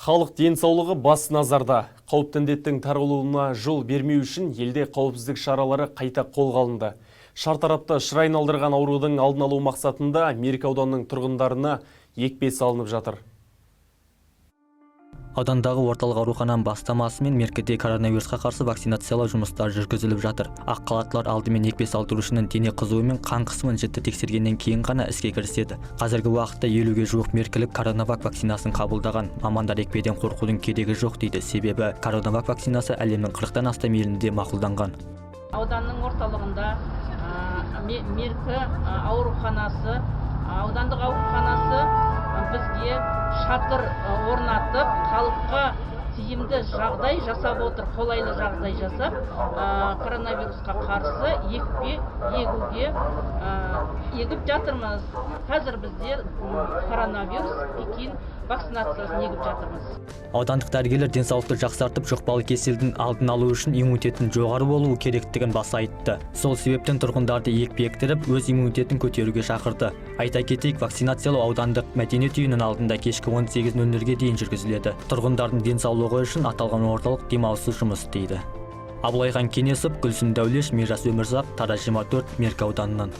Халық денсаулығы бас назарда. Қауіпті індеттің таралуына жол бермеу үшін елде қауіпсіздік шаралары қайта қолға алынды. Шартарапта шыр айналдырған аурудың алдын алу мақсатында Меркі ауданының тұрғындарына екпе салынып жатыр. Аудандағы орталық аурухананың бастамасымен Меркіде коронавирусқа қарсы вакцинациялау жұмыстары жүргізіліп жатыр. Ақ халаттылар алдымен екпе салдырушының дене қызуы мен қан қысымын жіті тексергеннен кейін ғана іске кіріседі. Қазіргі уақытта 50-ге жуық меркілік коронавак вакцинасын қабылдаған. Мамандар екпеден қорқудың керегі жоқ дейді. Себебі коронавак вакцинасы әлемнің 40-тан астам елінде мақұлданған. Ауданның орталығында Меркі ауруханасы, аудандық ауруханасы бізге шатыр орнатып, халыққа тиімді жағдай жасап отыр, қолайлы жағдай жасап, коронавирусқа қарсы екпе егіп жатырмыз. Қазір бізде коронавирус Пекин вакцинациясын егіп жатырмыз. Аудандық дәрігерлер денсаулықты жақсартып, жұқпалы кеселдің алдын алу үшін иммунитеттің жоғары болуы керектігін баса айтты. Сол себептен тұрғындарды екпе ектіріп, өз иммунитетін көтеруге шақырды. Айта кетейік, вакцинациялау аудандық мәдениет үйінің алдында кешкі 18:00-ге дейін жүргізіледі. Тұрғындардың денсаулығы үшін аталған орталық демалыссыз жұмыс істейді. Абылайхан Кенесов, Гүлсім Дәулеш, Мирас Өмірзақ, Тараз 24, Меркі ауданынан.